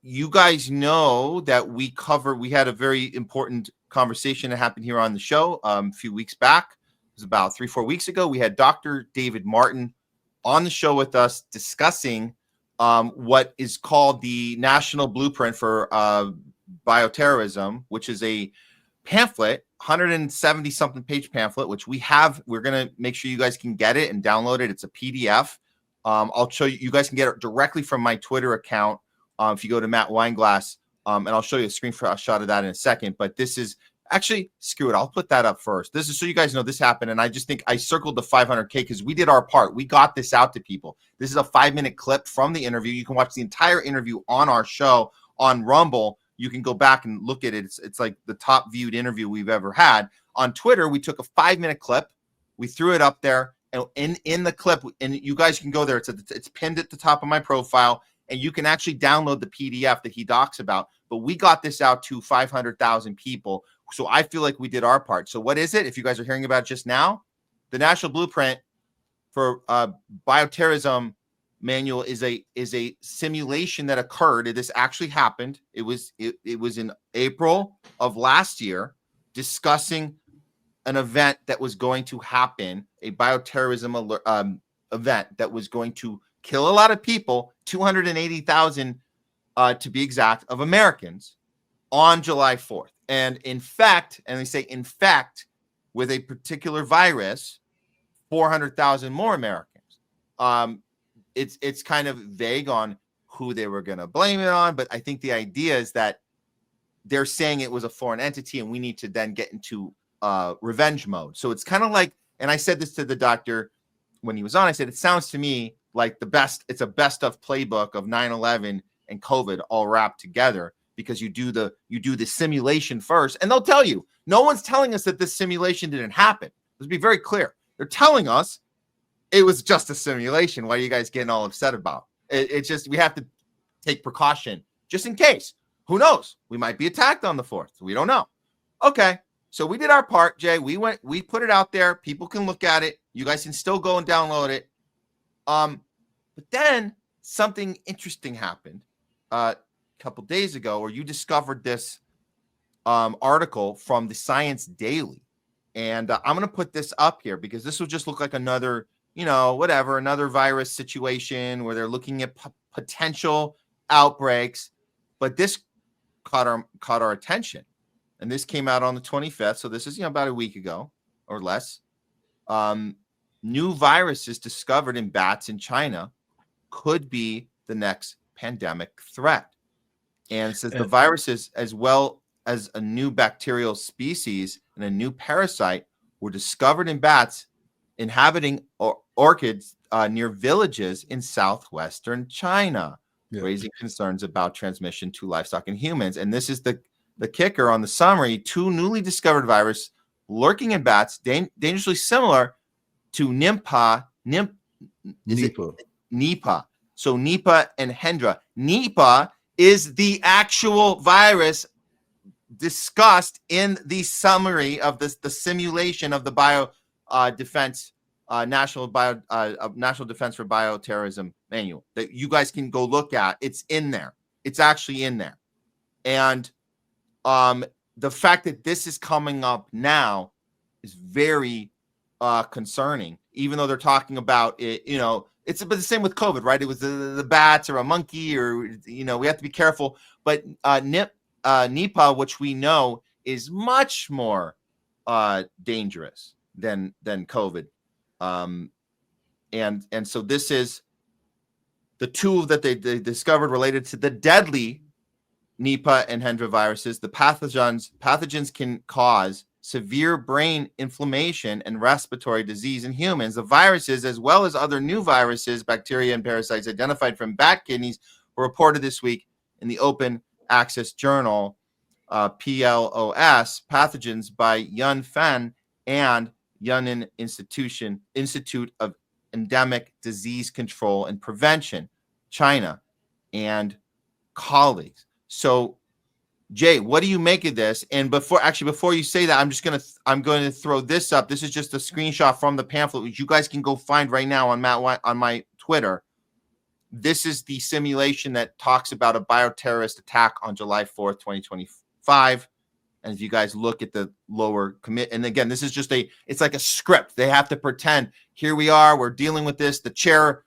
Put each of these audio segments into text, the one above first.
you guys know that we had a very important conversation that happened here on the show a few weeks back. It was about 3-4 weeks ago. We had Dr. David Martin on the show with us discussing what is called the National Blueprint for Bioterrorism, which is a pamphlet, 170 something page pamphlet, which we're going to make sure you guys can get it and download it. It's a PDF. I'll show you guys can get it directly from my Twitter account. If you go to Matt Weinglass, and I'll show you a screenshot of that in a second, but this is actually, screw it. I'll put that up first. This is so you guys know this happened. And I just think I circled the 500K because we did our part. We got this out to people. This is a 5-minute clip from the interview. You can watch the entire interview on our show on Rumble. You can go back and look at it. It's like the top viewed interview we've ever had. On Twitter, we took a 5-minute clip. We threw it up there, and in the clip, and you guys can go there. It's pinned at the top of my profile, and you can actually download the PDF that he talks about. But we got this out to 500,000 people. So I feel like we did our part. So what is it? If you guys are hearing about it just now, the National Blueprint for Bioterrorism Manual is a simulation that occurred. This actually happened. It was in April of last year, discussing an event that was going to happen, a bioterrorism event that was going to kill a lot of people, 280,000 to be exact, of Americans on July 4th. And they say infect with a particular virus, 400,000 more Americans. It's kind of vague on who they were going to blame it on, but I think the idea is that they're saying it was a foreign entity, and we need to then get into revenge mode. So it's kind of like, and I said this to the doctor when he was on, I said, it sounds to me like it's a best of playbook of 9/11 and COVID all wrapped together, because you do the simulation first, and they'll tell you, no one's telling us that this simulation didn't happen. Let's be very clear. They're telling us it was just a simulation. What are you guys getting all upset about? It's just, we have to take precaution just in case. Who knows? We might be attacked on the 4th. We don't know. Okay. So we did our part, Jay. We put it out there. People can look at it. You guys can still go and download it. But then something interesting happened a couple days ago, where you discovered this article from the Science Daily. And I'm going to put this up here because this will just look like another, another virus situation where they're looking at potential outbreaks. But this caught our attention. And this came out on the 25th. So this is, about a week ago or less. New viruses discovered in bats in China could be the next pandemic threat. And it says the viruses, as well as a new bacterial species and a new parasite, were discovered in bats inhabiting orchids near villages in southwestern China, raising concerns about transmission to livestock and humans. And this is the kicker on the summary: 2 newly discovered viruses lurking in bats, dangerously similar to Nipah. Nipah. So Nipah and Hendra. Nipah is the actual virus discussed in the summary of the simulation of the National Defense for Bioterrorism Manual that you guys can go look at. It's in there. It's actually in there. And the fact that this is coming up now is very concerning, even though they're talking about it, it's but the same with COVID, right? It was the bats or a monkey, or, we have to be careful. But Nipah, which we know is much more dangerous than COVID. And so this is the 2 that they discovered related to the deadly Nipah and Hendra viruses. The pathogens can cause severe brain inflammation and respiratory disease in humans. The viruses, as well as other new viruses, bacteria, and parasites identified from bat kidneys, were reported this week in the open access journal PLOS Pathogens by Yunfan and Yunnan Institute of Endemic Disease Control and Prevention, China, and colleagues. So, Jay, what do you make of this? And before you say that, I'm going to throw this up. This is just a screenshot from the pamphlet, which you guys can go find right now on my Twitter. This is the simulation that talks about a bioterrorist attack on July 4th, 2025. And if you guys look at the lower commit, and again, this is just it's like a script. They have to pretend, here we are, we're dealing with this. The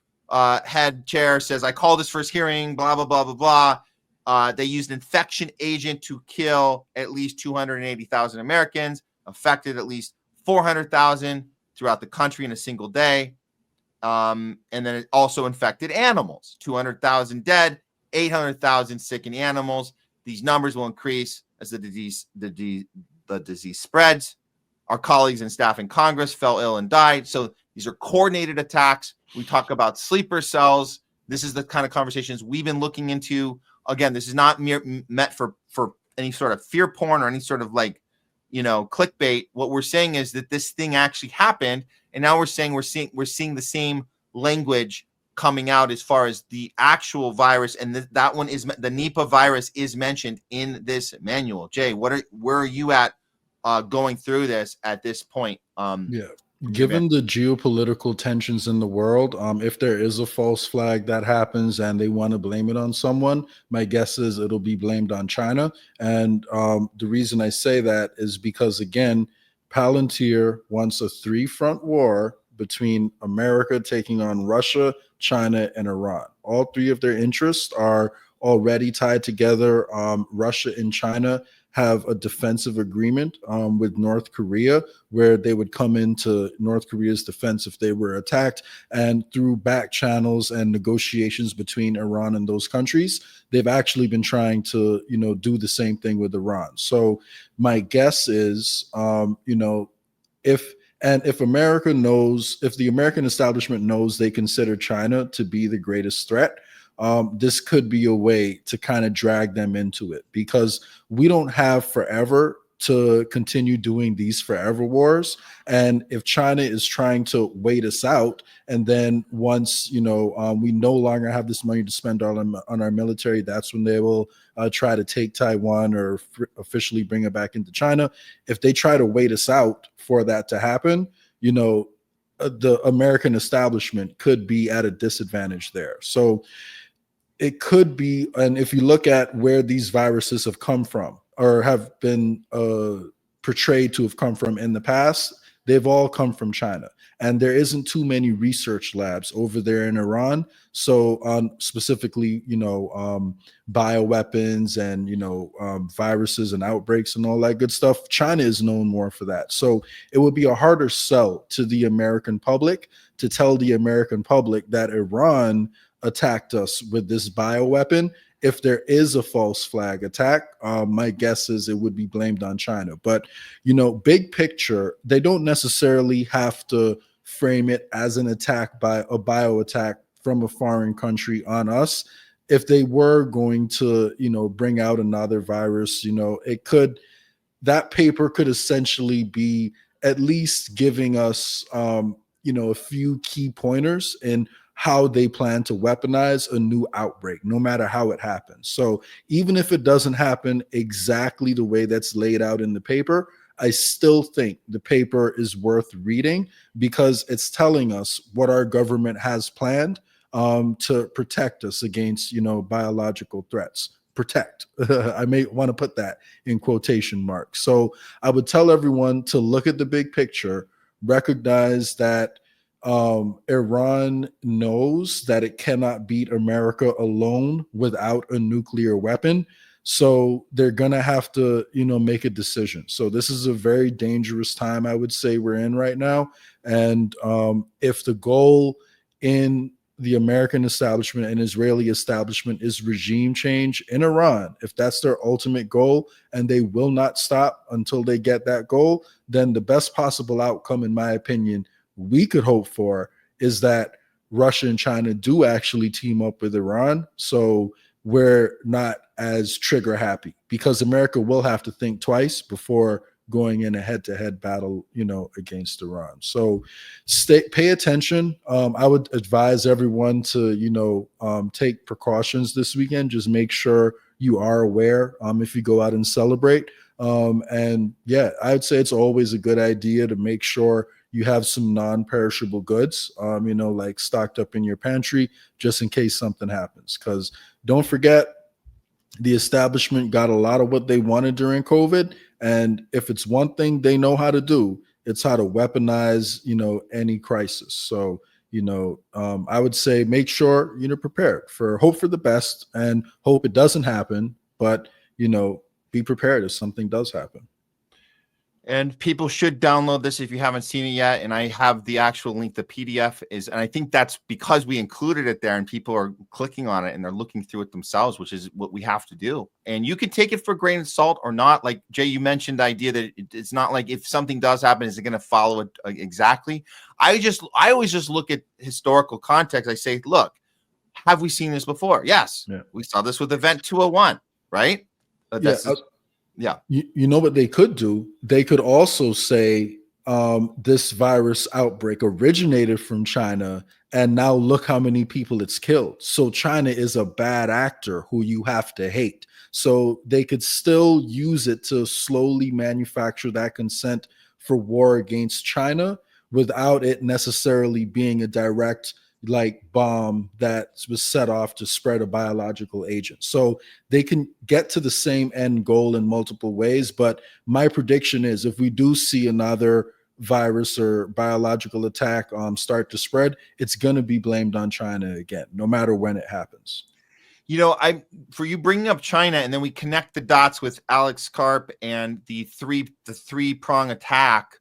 head chair says, I call this first hearing, blah, blah, blah, blah, blah. They used infection agent to kill at least 280,000 Americans, affected at least 400,000 throughout the country in a single day. And then it also infected animals, 200,000 dead, 800,000 sickened animals. These numbers will increase as the disease spreads. Our colleagues and staff in Congress fell ill and died. So these are coordinated attacks. We talk about sleeper cells. This is the kind of conversations we've been looking into. Again, this is not meant for any sort of fear porn or any sort of clickbait. What we're saying is that this thing actually happened, and now we're seeing the same language coming out as far as the actual virus, and that one is the Nipah virus is mentioned in this manual. Jay, where are you at going through this at this point? Given the geopolitical tensions in the world, if there is a false flag that happens and they want to blame it on someone, my guess is it'll be blamed on China. And the reason I say that is because, again, Palantir wants a three-front war between America taking on Russia, China, and Iran. All three of their interests are already tied together. Russia and China have a defensive agreement with North Korea, where they would come into North Korea's defense if they were attacked. And through back channels and negotiations between Iran and those countries, they've actually been trying to, do the same thing with Iran. So my guess is, if America knows, if the American establishment knows they consider China to be the greatest threat, this could be a way to kind of drag them into it, because we don't have forever to continue doing these forever wars. And if China is trying to wait us out, and then once, we no longer have this money to spend on our military, that's when they will try to take Taiwan or officially bring it back into China. If they try to wait us out for that to happen, the American establishment could be at a disadvantage there. So it could be, and if you look at where these viruses have come from or have been portrayed to have come from in the past, they've all come from China. And there isn't too many research labs over there in Iran. So specifically, bioweapons and, viruses and outbreaks and all that good stuff, China is known more for that. So it would be a harder sell to the American public to tell the American public that Iran attacked us with this bioweapon. If there is a false flag attack, my guess is it would be blamed on China. But, big picture, they don't necessarily have to frame it as an attack by a bio attack from a foreign country on us. If they were going to, bring out another virus, that paper could essentially be at least giving us, a few key pointers in how they plan to weaponize a new outbreak, no matter how it happens. So even if it doesn't happen exactly the way that's laid out in the paper, I still think the paper is worth reading, because it's telling us what our government has planned to protect us against, biological threats. Protect. I may want to put that in quotation marks. So I would tell everyone to look at the big picture, recognize that Iran knows that it cannot beat America alone without a nuclear weapon. So they're going to have to, make a decision. So this is a very dangerous time, I would say, we're in right now. And if the goal in the American establishment and Israeli establishment is regime change in Iran, if that's their ultimate goal and they will not stop until they get that goal, then the best possible outcome, in my opinion, we could hope for is that Russia and China do actually team up with Iran. So we're not as trigger happy, because America will have to think twice before going in a head-to-head battle, against Iran. So pay attention. I would advise everyone to, take precautions this weekend. Just make sure you are aware if you go out and celebrate. And yeah, I would say it's always a good idea to make sure you have some non-perishable goods, like stocked up in your pantry just in case something happens. Because don't forget, the establishment got a lot of what they wanted during COVID. And if it's one thing they know how to do, it's how to weaponize, any crisis. So, I would say make sure, prepared hope for the best and hope it doesn't happen. But, be prepared if something does happen. And people should download this if you haven't seen it yet. And I have the actual link. The PDF is, and I think that's because we included it there and people are clicking on it and they're looking through it themselves, which is what we have to do. And you can take it for a grain of salt or not. Like Jay, you mentioned the idea that it's not like if something does happen, is it going to follow it exactly? I always just look at historical context. I say, look, have we seen this before? Yes. Yeah. We saw this with Event 201, right? Yeah. You know what they could do? They could also say this virus outbreak originated from China, and now look how many people it's killed. So China is a bad actor who you have to hate. So they could still use it to slowly manufacture that consent for war against China without it necessarily being a direct bomb that was set off to spread a biological agent. So they can get to the same end goal in multiple ways. But my prediction is if we do see another virus or biological attack start to spread, it's going to be blamed on China again, no matter when it happens. For you bringing up China, and then we connect the dots with Alex Karp and the three-prong attack.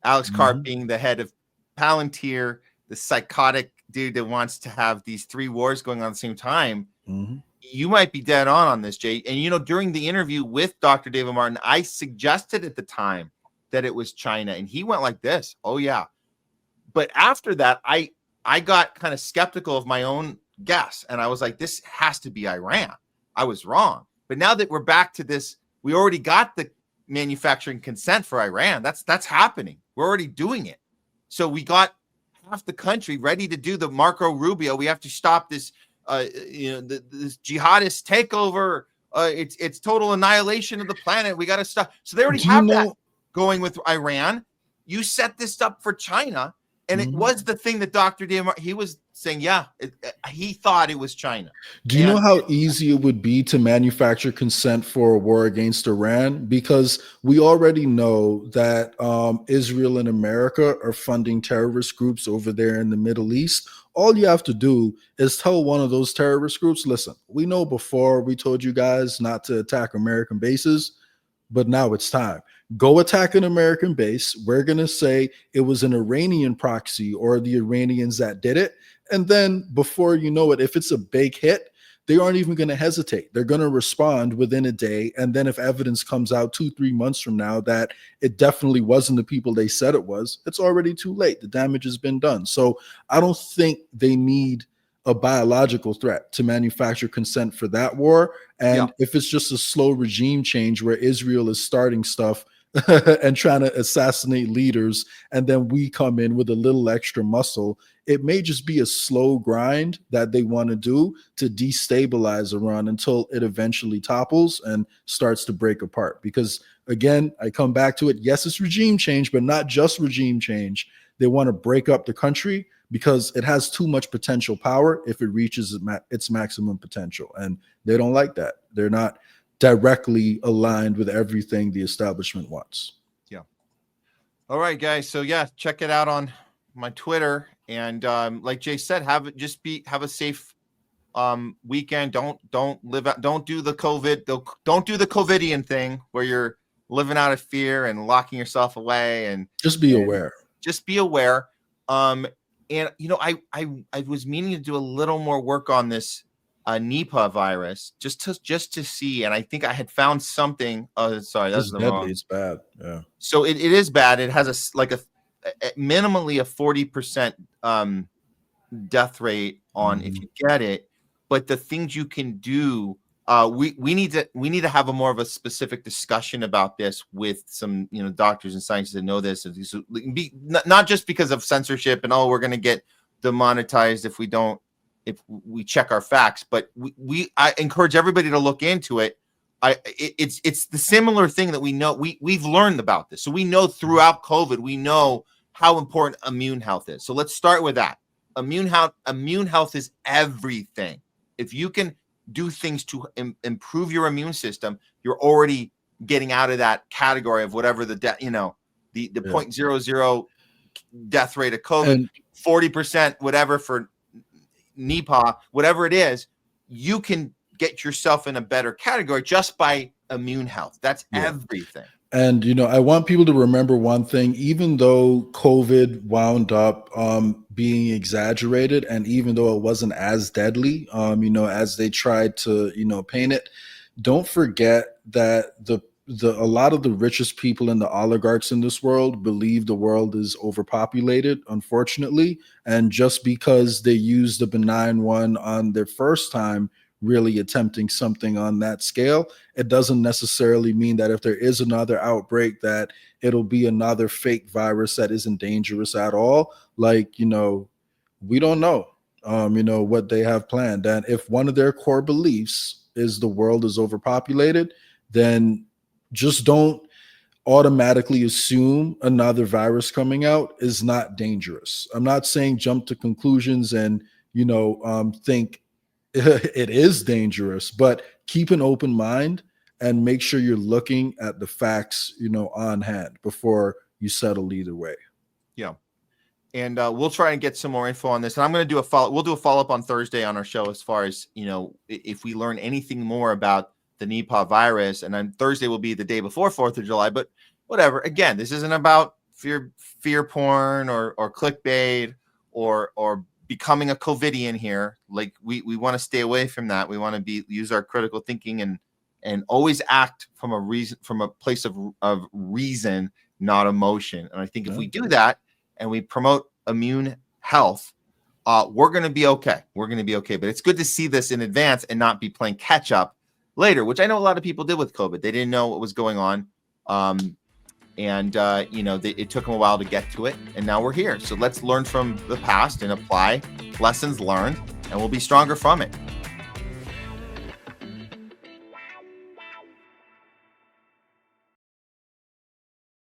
Alex Karp being the head of Palantir, the psychotic dude that wants to have these three wars going on at the same time. You might be dead on this, Jay. And during the interview with Dr. David Martin, I suggested at the time that it was China, and he went like this, oh yeah. But after that, I got kind of skeptical of my own guess, and I was like, this has to be Iran. I was wrong. But now that we're back to this, we already got the manufacturing consent for Iran. That's happening. We're already doing it. So we got half the country ready to do the Marco Rubio. We have to stop this, this jihadist takeover. It's total annihilation of the planet. We got to stop. So they already have that going with Iran. You set this up for China, and it was the thing that Dr. David, he was saying, he thought it was China. Do you know how easy it would be to manufacture consent for a war against Iran? Because we already know that Israel and America are funding terrorist groups over there in the Middle East. All you have to do is tell one of those terrorist groups, listen, we know before we told you guys not to attack American bases, but now it's time. Go attack an American base. We're going to say it was an Iranian proxy or the Iranians that did it. And then before you know it, if it's a big hit, they aren't even going to hesitate. They're going to respond within a day. And then if evidence comes out 2-3 months from now that it definitely wasn't the people they said it was, it's already too late. The damage has been done. So I don't think they need a biological threat to manufacture consent for that war. And if it's just a slow regime change where Israel is starting stuff and trying to assassinate leaders, and then we come in with a little extra muscle, it may just be a slow grind that they want to do to destabilize Iran until it eventually topples and starts to break apart. Because again, I come back to it. Yes, it's regime change, but not just regime change. They want to break up the country because it has too much potential power if it reaches its maximum potential. And they don't like that. They're not directly aligned with everything the establishment wants. Yeah. All right, guys. So check it out on my Twitter. And like Jay said, have a safe weekend. Don't do the COVIDian thing where you're living out of fear and locking yourself away, and just be aware. Just be aware. And I was meaning to do a little more work on this Nipah virus just to see, and I think I had found something. Oh, sorry, that's the wrong. It's bad. Yeah. So it is bad. It has a minimally a 40% death rate on if you get it. But the things you can do, we need to have a more of a specific discussion about this with some doctors and scientists that know this. Not just because of censorship and we're going to get demonetized if we check our facts, but I encourage everybody to look into it. It's the similar thing that we know we've learned about this. So we know throughout COVID, we know how important immune health is. So let's start with that. Immune health is everything. If you can do things to improve your immune system, you're already getting out of that category of whatever the 0.00 death rate of COVID, and 40%, whatever for Nipah, whatever it is, you can get yourself in a better category just by immune health. That's everything. And, I want people to remember one thing, even though COVID wound up being exaggerated, and even though it wasn't as deadly, as they tried to, paint it, don't forget that a lot of the richest people and the oligarchs in this world believe the world is overpopulated, unfortunately. And just because they used the benign one on their first time, really attempting something on that scale, it doesn't necessarily mean that if there is another outbreak that it'll be another fake virus that isn't dangerous at all. Like, we don't know, what they have planned. And if one of their core beliefs is the world is overpopulated, then just don't automatically assume another virus coming out is not dangerous. I'm not saying jump to conclusions and, think it is dangerous, but keep an open mind and make sure you're looking at the facts, on hand before you settle either way. Yeah. And we'll try and get some more info on this. And I'm going to do we'll do a follow-up on Thursday on our show as far as, if we learn anything more about the Nipah virus. And then Thursday will be the day before 4th of July, but whatever. Again, this isn't about fear porn or clickbait or becoming a COVIDian here. Like we want to stay away from that. We want to use our critical thinking and always act from a place of reason, not emotion. And I think if we do that and we promote immune health, we're going to be okay. We're going to be okay. But it's good to see this in advance and not be playing catch up later, which I know a lot of people did with COVID. They didn't know what was going on. It took them a while to get to it, and now we're here. So let's learn from the past and apply lessons learned, and we'll be stronger from it.